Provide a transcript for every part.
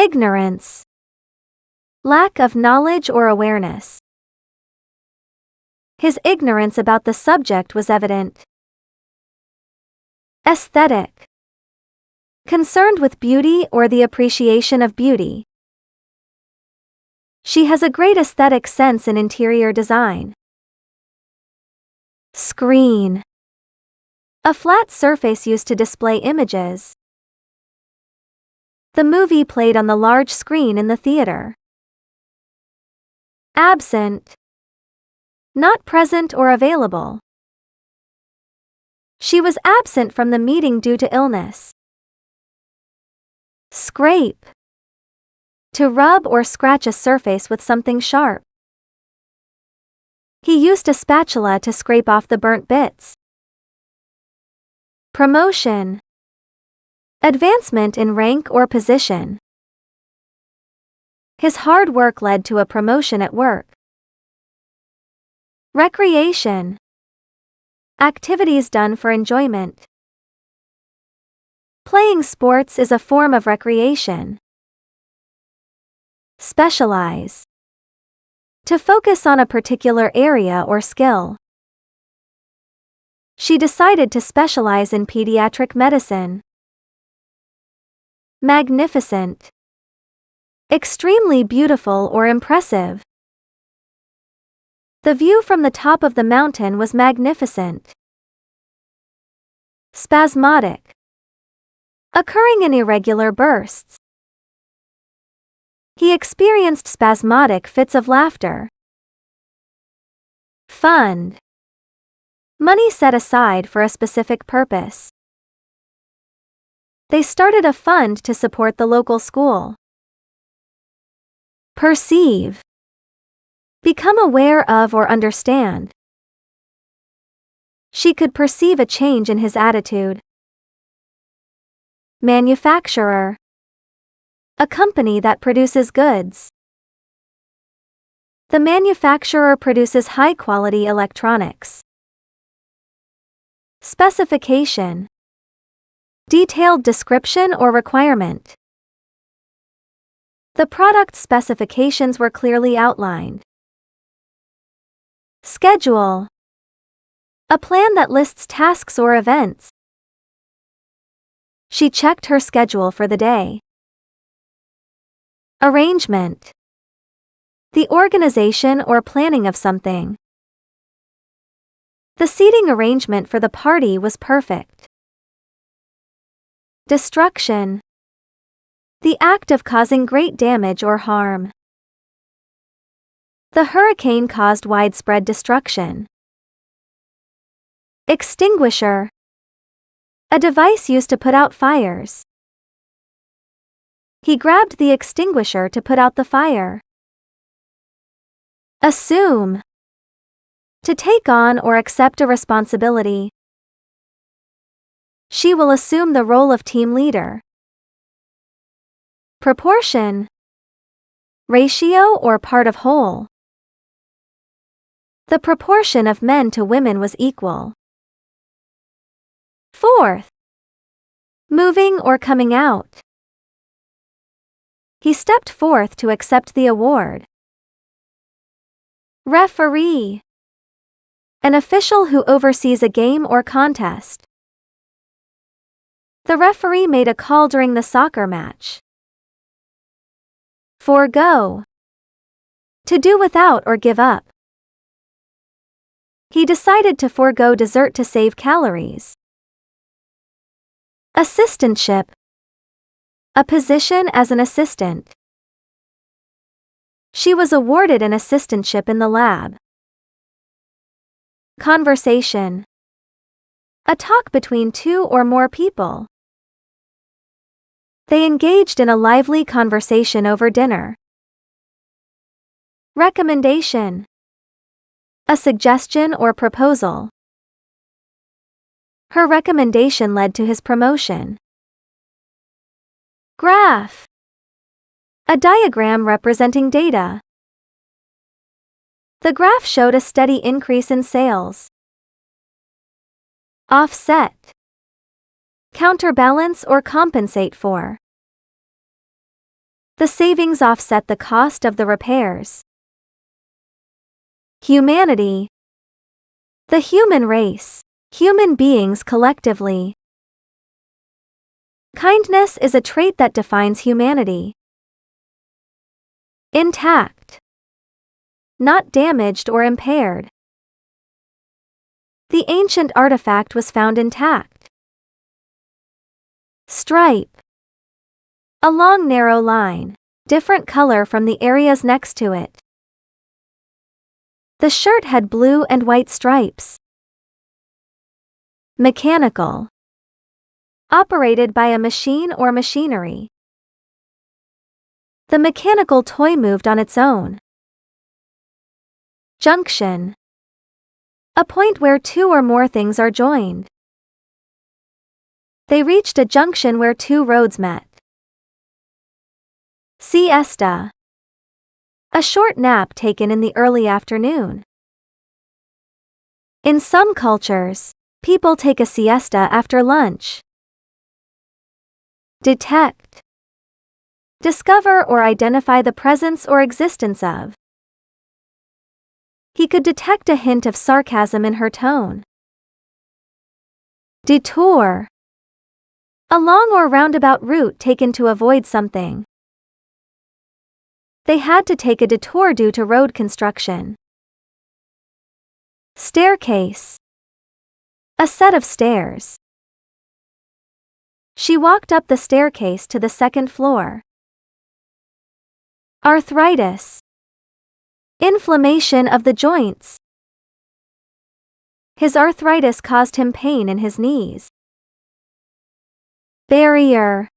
Ignorance. Lack of knowledge or awareness. His ignorance about the subject was evident. Aesthetic. Concerned with beauty or the appreciation of beauty. She has a great aesthetic sense in interior design. Screen. A flat surface used to display images. The movie played on the large screen in the theater. Absent. Not present or available. She was absent from the meeting due to illness. Scrape. To rub or scratch a surface with something sharp. He used a spatula to scrape off the burnt bits. Promotion. Advancement in rank or position. His hard work led to a promotion at work. Recreation. Activities done for enjoyment. Playing sports is a form of recreation. Specialize. To focus on a particular area or skill. She decided to specialize in pediatric medicine. Magnificent. Extremely beautiful or impressive. The view from the top of the mountain was magnificent. Spasmodic. Occurring in irregular bursts. He experienced spasmodic fits of laughter. Fund. Money set aside for a specific purpose. They started a fund to support the local school. Perceive. Become aware of or understand. She could perceive a change in his attitude. Manufacturer. A company that produces goods. The manufacturer produces high-quality electronics. Specification. Detailed description or requirement. The product specifications were clearly outlined. Schedule. A plan that lists tasks or events. She checked her schedule for the day. Arrangement. The organization or planning of something. The seating arrangement for the party was perfect. Destruction. The act of causing great damage or harm. The hurricane caused widespread destruction. Extinguisher. A device used to put out fires. He grabbed the extinguisher to put out the fire. Assume. To take on or accept a responsibility. She will assume the role of team leader. Proportion. Ratio or part of whole. The proportion of men to women was equal. Fourth. Moving or coming out. He stepped forth to accept the award. Referee. An official who oversees a game or contest. The referee made a call during the soccer match. Forego. To do without or give up. He decided to forego dessert to save calories. Assistantship. A position as an assistant. She was awarded an assistantship in the lab. Conversation. A talk between two or more people. They engaged in a lively conversation over dinner. Recommendation. A suggestion or proposal. Her recommendation led to his promotion. Graph. A diagram representing data. The graph showed a steady increase in sales. Offset. Counterbalance or compensate for. The savings offset the cost of the repairs. Humanity. The human race. Human beings collectively. Kindness is a trait that defines humanity. Intact. Not damaged or impaired. The ancient artifact was found intact. Stripe. A long narrow line, different color from the areas next to it. The shirt had blue and white stripes. Mechanical. Operated by a machine or machinery. The mechanical toy moved on its own. Junction. A point where two or more things are joined. They reached a junction where two roads met. Siesta. A short nap taken in the early afternoon. In some cultures, people take a siesta after lunch. Detect. Discover or identify the presence or existence of. He could detect a hint of sarcasm in her tone. Detour. A long or roundabout route taken to avoid something. They had to take a detour due to road construction. Staircase. A set of stairs. She walked up the staircase to the second floor. Arthritis. Inflammation of the joints. His arthritis caused him pain in his knees. Barrier.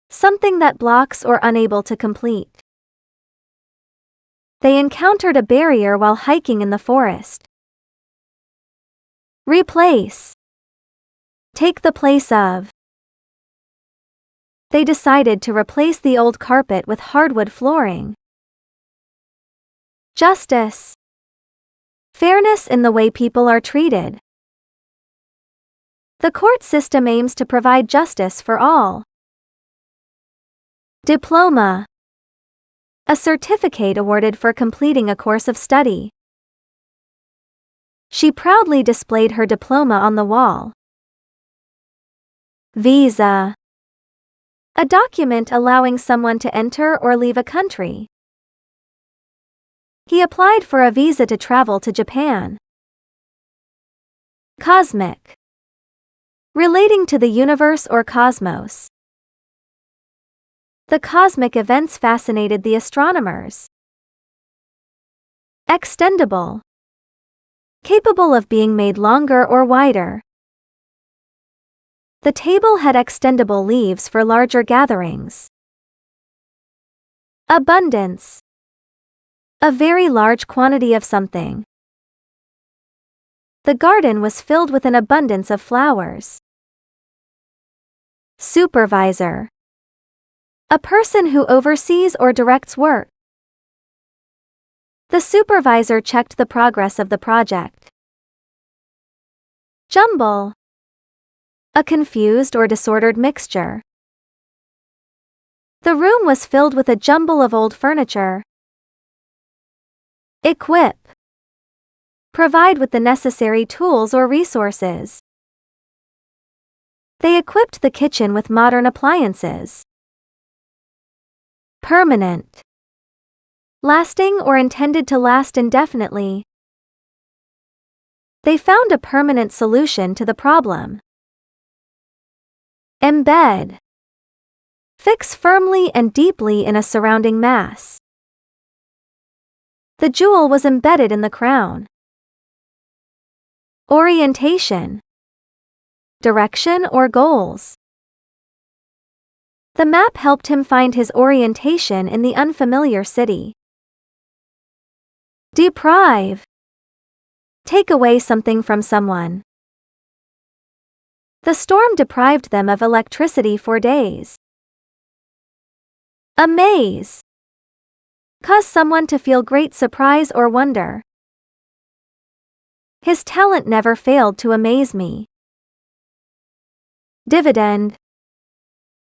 Something that blocks or unable to complete. They encountered a barrier while hiking in the forest. Replace. Take the place of. They decided to replace the old carpet with hardwood flooring. Justice. Fairness in the way people are treated. The court system aims to provide justice for all. Diploma. A certificate awarded for completing a course of study. She proudly displayed her diploma on the wall. Visa. A document allowing someone to enter or leave a country. He applied for a visa to travel to Japan. Cosmic. Relating to the universe or cosmos. The cosmic events fascinated the astronomers. Extendable. Capable of being made longer or wider. The table had extendable leaves for larger gatherings. Abundance. A very large quantity of something. The garden was filled with an abundance of flowers. Supervisor. A person who oversees or directs work. The supervisor checked the progress of the project. Jumble. A confused or disordered mixture. The room was filled with a jumble of old furniture. Equip. Provide with the necessary tools or resources. They equipped the kitchen with modern appliances. Permanent. Lasting or intended to last indefinitely. They found a permanent solution to the problem. Embed. Fix firmly and deeply in a surrounding mass. The jewel was embedded in the crown. Orientation. Direction or goals. The map helped him find his orientation in the unfamiliar city. Deprive. Take away something from someone. The storm deprived them of electricity for days. Amaze. Cause someone to feel great surprise or wonder. His talent never failed to amaze me. Dividend.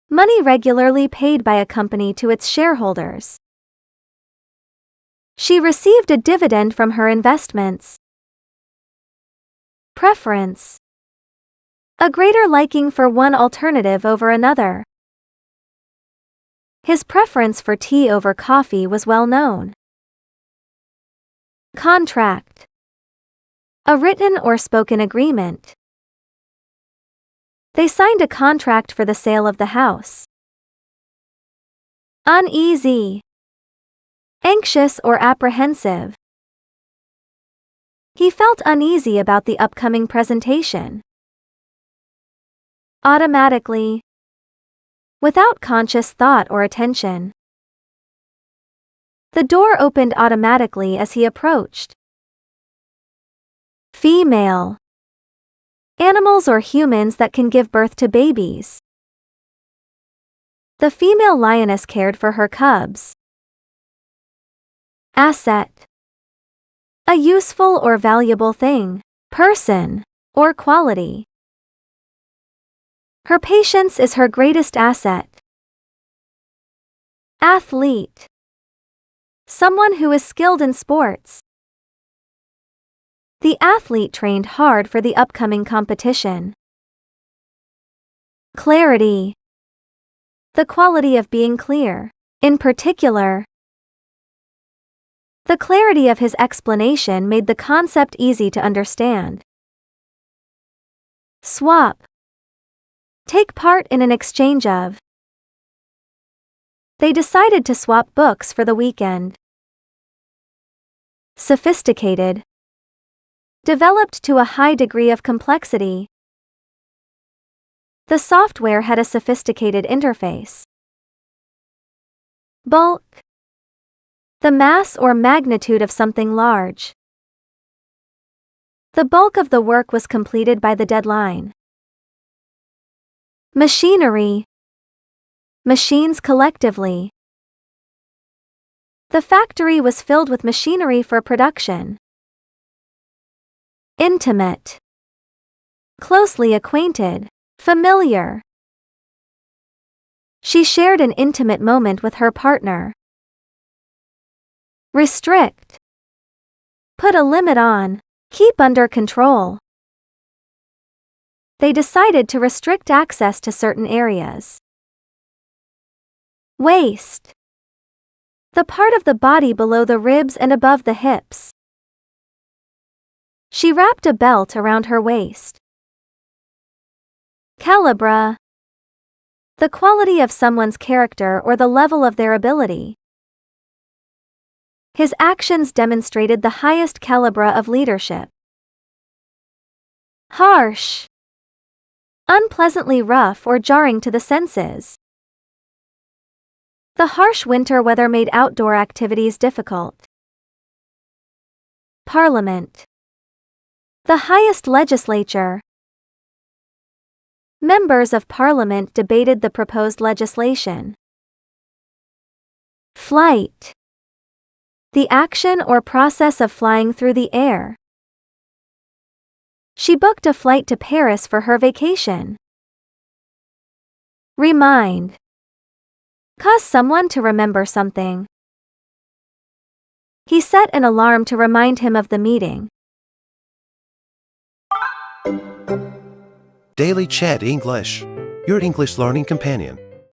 Money regularly paid by a company to its shareholders. She received a dividend from her investments. Preference. A greater liking for one alternative over another. His preference for tea over coffee was well known. Contract. A written or spoken agreement. They signed a contract for the sale of the house. Uneasy. Anxious or apprehensive. He felt uneasy about the upcoming presentation. Automatically. Without conscious thought or attention. The door opened automatically as he approached. Female. Animals or humans that can give birth to babies. The female lioness cared for her cubs. Asset. A useful or valuable thing, person, or quality. Her patience is her greatest asset. Athlete. Someone who is skilled in sports. The athlete trained hard for the upcoming competition. Clarity. The quality of being clear. In particular, the clarity of his explanation made the concept easy to understand. Swap. Take part in an exchange of. They decided to swap books for the weekend. Sophisticated. Developed to a high degree of complexity. The software had a sophisticated interface. Bulk. The mass or magnitude of something large. The bulk of the work was completed by the deadline. Machinery. Machines collectively. The factory was filled with machinery for production. Intimate. Closely acquainted, familiar. She shared an intimate moment with her partner. Restrict. Put a limit on, keep under control. They decided to restrict access to certain areas. Waist. The part of the body below the ribs and above the hips. She wrapped a belt around her waist. Calibre. The quality of someone's character or the level of their ability. His actions demonstrated the highest calibre of leadership. Harsh. Unpleasantly rough or jarring to the senses. The harsh winter weather made outdoor activities difficult. Parliament. The highest legislature. Members of Parliament debated the proposed legislation. Flight. The action or process of flying through the air. She booked a flight to Paris for her vacation. Remind. Cause someone to remember something. He set an alarm to remind him of the meeting. Daily Chat English, your English learning companion.